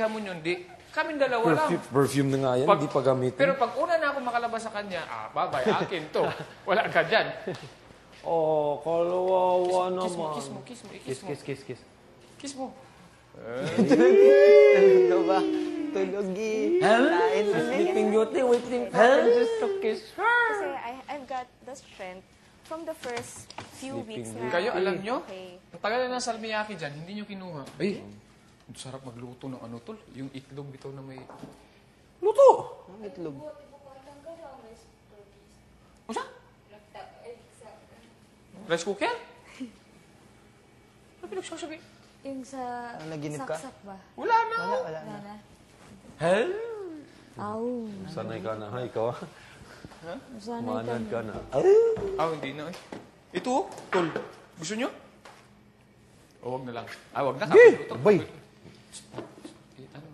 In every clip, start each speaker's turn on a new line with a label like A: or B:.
A: mo yun, di. Kaming dalawa lang.
B: Perfume na nga yan, hindi pa gamitin.
A: Pero pag una na ako makalabas sa kanya, babay, akin to. Wala ka dyan.
B: Oh, kalawawa naman.
A: Kiss mo.
B: Kiss.
A: Kiss mo.
C: Tulog ba? Tulog
B: Sleeping Beauty, waiting for her just to kiss her.
D: Kasi I've got the strength from the first few weeks na.
A: Kayo, alam nyo?
D: Okay.
A: Ang tagal na ng salmiyaki dyan, hindi nyo kinuha. Ay, ang sarap magluto ng ano, tol. Yung itlog bitaw na may...
B: Luto!
C: Ang itlog.
A: Ano rice cooker? Ano pinagsasabi?
D: Yung sa
C: naginip ka?
D: saksak ba?
A: Wala na.
C: Wala
D: Wala
C: na.
D: na.
B: Hell?
D: Aw.
B: Sanay ka na. Hay, ikaw.
D: Sanay
B: Manad ka na.
A: Hindi na eh. Ito, tol. Gusto nyo? O, wag na lang. Wag na.
B: Bay!
A: Ano?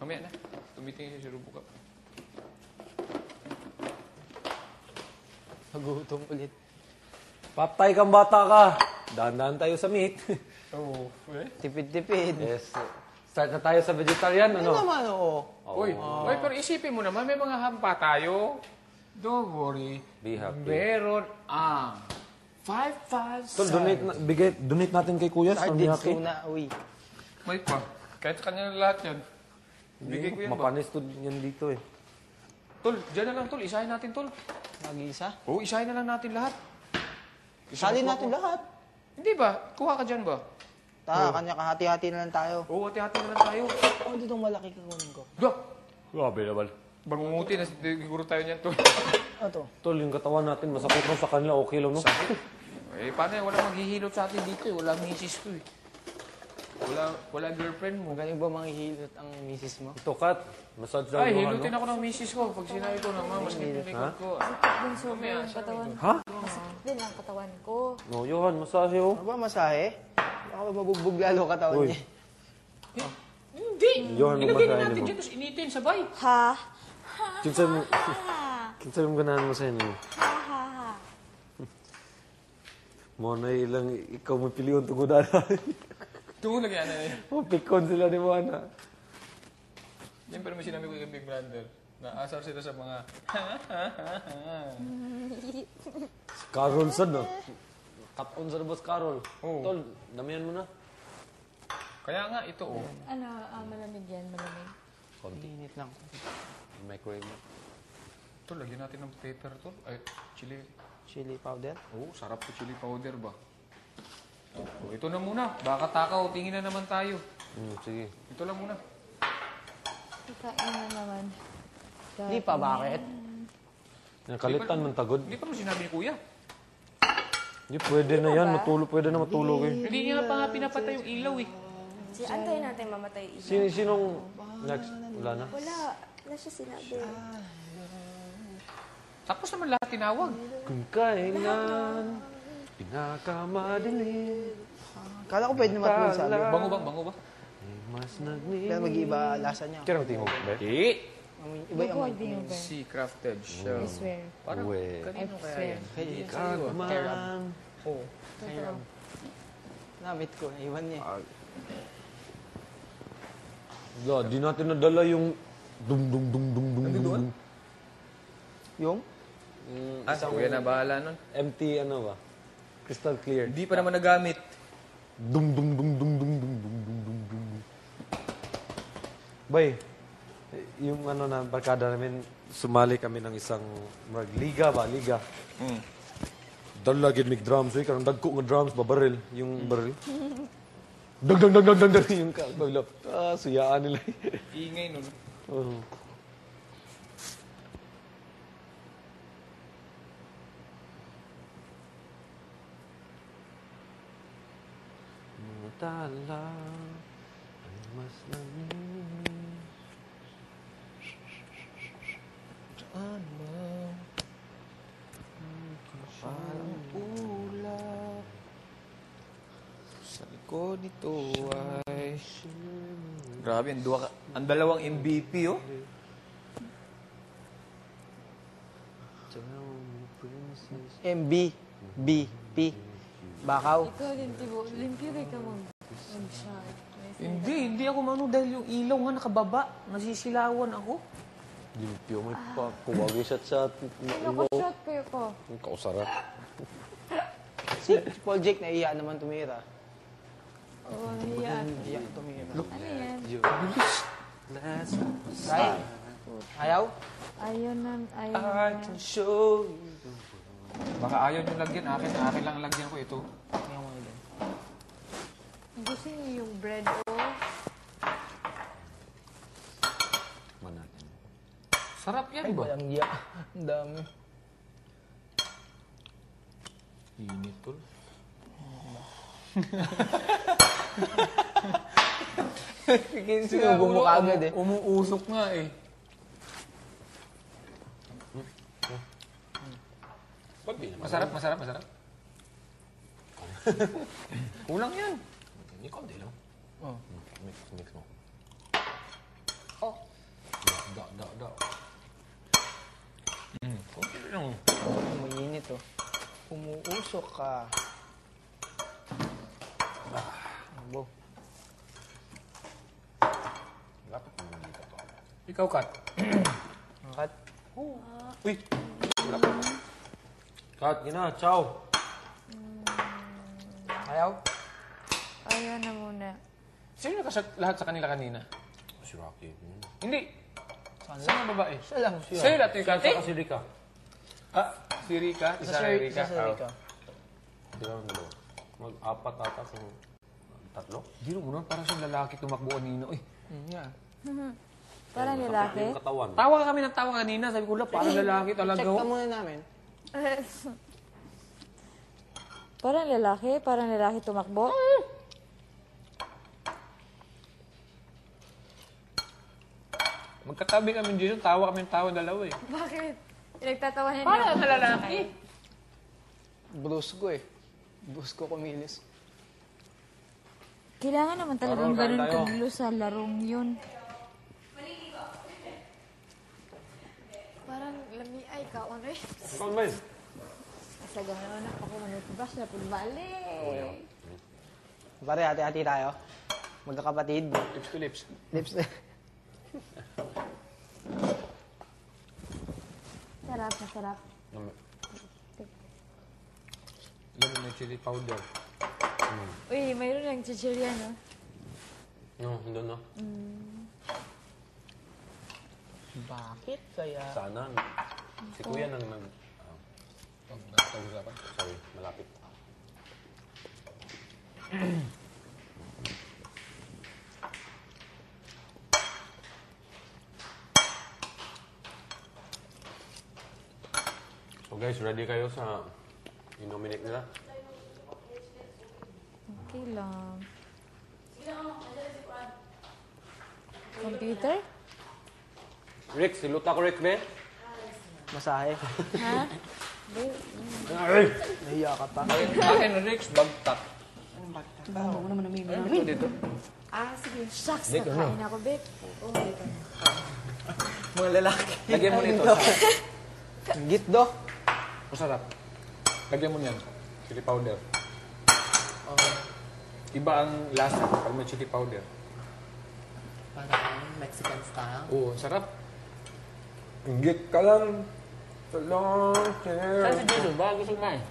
A: Mamaya na. Tumitingin siya sa rubo ka.
C: Nagutom ulit.
B: Patay kang bata ka. Dahan-dahan tayo sa meat.
A: Oo.
C: Tipid-tipid.
B: Yes. Start na tayo sa vegetarian,
C: Ano
B: ano?
C: naman, oo.
A: Uy, pero isipin mo naman, may mga hampa tayo. Don't worry.
B: Be happy.
A: Meron ang 5-5
B: Tol, donate natin kay Kuya sa
C: Sardines
B: Miyake.
C: tuna, uy.
A: May pa. Kahit kanya na lahat yan. Bigay ko yan ba?
B: Mapanis to yan dito eh.
A: Tol, dyan na lang tol. Isahin natin tol.
C: Mag-isa.
A: Oo, isahin na lang natin lahat.
C: Sali natin lahat.
A: Hindi ba? Kuha ka dyan ba?
C: Kanya kahati-hati na lang tayo.
A: Oo, hati-hati na lang tayo.
C: Oh, ditong malaki kukunin ko.
A: Go!
B: Grabe naman.
A: Bangunguti na siguro tayo niyan tol.
C: Ano to?
B: Tol, yung katawan natin, masakit mo sa kanila, okay lang, no?
A: Paano yan? Wala maghihilot sa atin dito eh. Wala misis ko eh. Wala girlfriend mo.
C: Magaling ba manghihilot ang misis mo?
B: Ito, Kat. Massage daw
A: Ay,
B: yung
A: hilutin ako ng misis ko. Pag sinabi ko naman, mas likod ko.
D: Din sobrang yung katawan.
B: Ha?
D: Masakit din ang katawan ko.
B: No, Johan, masahe, oh.
C: Ano ba, masahe? Baka mabugbog lalo katawan
B: Uy.
C: niya.
A: Hindi!
B: Johan,
A: Ilagay na
B: magbasahin
A: natin
B: mo.
A: dyan, tapos initin, sabay.
D: Ha?
B: Kinsa mo ganahan mo sa inyo?
D: Ha.
B: Mo na ilang ikaw mo piliyon tugudan.
A: Tumulag yan eh.
B: Oh, pikon sila ni Juana.
A: Yan pero may sinabi ko kay Big Brother. Naasar sila sa mga
B: Carol sad, no? Katon sa boss Carol.
A: Oo.
B: Tol, damihan mo na.
A: Kaya nga, ito oh.
D: Ano, malamig yan, malamig.
B: Konti.
C: Init lang.
B: Microwave mo.
A: Ito, lagyan natin ng pepper to. Ay, chili.
C: Chili powder.
A: Oo, sarap to chili powder ba? Oh, ito na muna. Baka takaw, tingin na naman tayo.
B: Sige.
A: Ito lang muna.
D: Kikain na naman.
C: Di pa, bakit?
B: Nakalitan man tagod.
A: Hindi pa mo sinabi ni Kuya.
B: Hindi, pwede na yan. Pwede na matulog eh.
A: Hindi niya pa nga pinapatay yung ilaw eh.
D: Antayin natin mamatay ilaw.
B: Sinong next? Wala na?
D: Wala siya sinabi.
A: Tapos naman lahat tinawag.
B: Kung kailan pinakamadali
C: Kala ko pwede naman ito sabi.
A: Bango ba?
B: mas nagni...
C: Pero mag-iiba lasa niya.
B: Kaya naman tingog, ba?
C: Iba yung
D: Huwag din yung ba?
A: Sea crafted shell.
D: I swear.
A: Parang
B: Uwe.
A: kanino
D: I
A: kaya
D: swear.
A: yan?
C: Kaya
B: Kagman.
A: Oo.
D: Totoo.
C: namit ko. Iwan niya.
B: Di natin nadala yung dum.
C: Yung?
A: Kuya na bahala nun.
B: Empty ano ba? Crystal clear.
A: Hindi pa naman nagamit.
B: Dum. Bay, yung ano na barkada namin, sumali kami ng isang liga. Dala gid mig drums, karang dagko nga drums babaril, yung baril. Dag yung kaglap. Suyaan nila.
A: Ingay nun.
B: Oh. Tala ay mas langis.
A: Saan mo? Parang ulap. Sa likod nito ay... Grabe, ang dalawang MVP, oh.
C: MB. B. P. Bakaw.
D: Ikaw, limpyo kay ka mo. Mag-shot.
A: Hindi ako mano dahil yung ilaw nga nakababa. Nasisilawan ako.
B: Limpyo mo pa. Kuwagi sa
D: Naka-shot kayo ko.
B: Ang kausarap.
C: Si Paul Jake naiiya naman tumira.
D: Oo, yan.
C: Naiiya tumira.
D: Ano yan?
C: Ay, ayaw?
D: Ayun na, ayun
A: I
D: na.
A: can show you. Baka ayaw nyo lagyan. Akin lang lagyan ko ito.
C: Ayaw mo din.
D: Gusto niyo yung bread o?
B: Manatan.
A: Sarap yan
C: Ay,
A: ba?
C: walang iya. Ang dami.
A: Init tol.
C: Sinubo mo kagad eh.
A: Umuusok nga eh.
B: Ba't di naman?
A: Masarap. Kulang yan.
B: Hindi, konti lang.
C: Oh.
B: Mix mo.
A: Oh.
B: Da.
A: Konti lang.
C: Umiinit oh. Umuusok ka. Abo.
B: Lapit mo naman dito to.
A: Ikaw, Kat.
C: Angkat.
A: Uy.
B: Kat, gina, ciao.
C: Ayaw?
D: Ayun na muna.
A: Sino nakashot lahat sa kanila kanina?
B: Si Rocky.
A: Hindi.
C: Saan
A: Saan ang babae?
C: Siya lang siya.
A: Sa'yo lahat yung kate?
B: Si Rika.
A: Ah, si Rika. Isa
C: Sa
A: na Rika.
C: Sa Rika.
B: Hindi lang dalawa. Mag-apat ata kung tatlo.
A: Hindi mo nun. Parang siyang lalaki tumakbo kanina. Uy.
C: Yeah.
D: Parang lalaki?
B: Yung katawan.
A: Tawa kami ng tawa kanina. Sabi ko lang, parang lalaki talaga.
C: Check ka muna namin.
D: Parang lalaki tumakbo.
A: Magkatabi kami dito. Tawa kami ng tawa dalawa eh.
D: Bakit? Pinagtatawanan niyo.
A: Parang na lalaki.
C: Bruce ko eh. Bruce ko kumilis.
D: Kailangan naman talagang
B: Parang
D: ganun
B: tayo.
D: kagulo sa larong yun. Parang lami ay kaon eh.
B: Ikaw ba yun?
D: Sa gano'n ako manutubas na pulbali.
C: Pare, hati-hati tayo. Magkakapatid.
A: Lips to lips.
C: Lips.
D: Sarap, masarap.
A: Lemon na chili powder.
D: Uy, mayroon lang chichirya, no?
B: No, hindi no.
C: Bakit kaya?
B: Sana. Si Kuya nang
A: Nagtag-usapan.
B: sorry, malapit. So guys, ready kayo sa i-nominate nila?
D: Okay lang. Computer?
B: Rick, siluta ko Rick, be?
C: Masahe.
D: Ha?
C: Nahiya ka pa.
A: Akin, Rix, bagtak.
C: Bago mo naman namimili.
A: Ano dito?
D: Ah, sige. Shucks, nakain ako, babe. Oh, dito.
C: Mga lalaki.
A: Lagyan mo nito.
C: Gitdo.
A: Masarap. Lagyan mo niyan. Chili powder. Iba ang lasa pag may chili powder.
E: Parang Mexican style.
A: Oo, sarap.
B: Git ka lang. Talong,
A: Saan si Jason? Baka gusto kumain.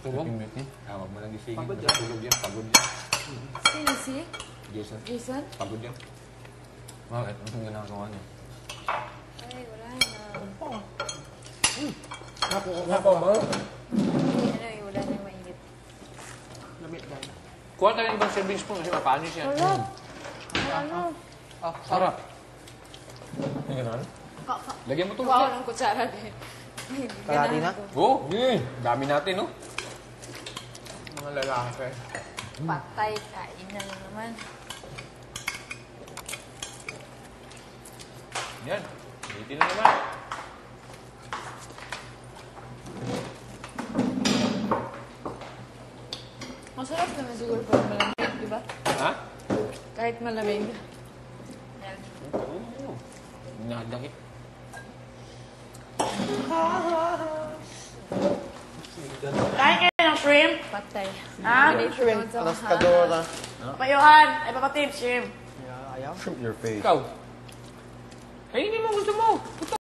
A: Tulog? Huwag mo lang gisingin. Pagod yan. Tulog yan. Pagod yan.
D: Sino si?
A: Jason.
D: Jason?
A: Pagod yan. Bakit? Ano itong ginagawa niya?
D: Ay, wala na.
B: Nako ba?
D: Hindi, ano eh, wala nang mainit.
E: Lamit lang.
A: Kuha tayo ng ibang serving spoon kasi mapanis yan.
D: Sarap! Ano?
A: Sarap. Yung gano'n? Lagyan mo ito.
D: Wow, ng kutsara din.
C: Kalahati na?
A: Oo. Dami natin, no? Mga lalaki.
D: Patay, kain na naman.
A: Yan. Hindi na naman.
D: Masarap naman siguro pag malamig, di ba?
A: Ha?
D: Kahit malamig.
A: Nadakit.
D: Kain kayo ng
F: shrimp?
D: Patay.
F: Ha?
E: Rascadora.
F: Papayuhan. Ay, papatim, shrimp.
C: Ayaw.
B: Shrimp in your face.
A: Ikaw. Kainin mo gusto mo.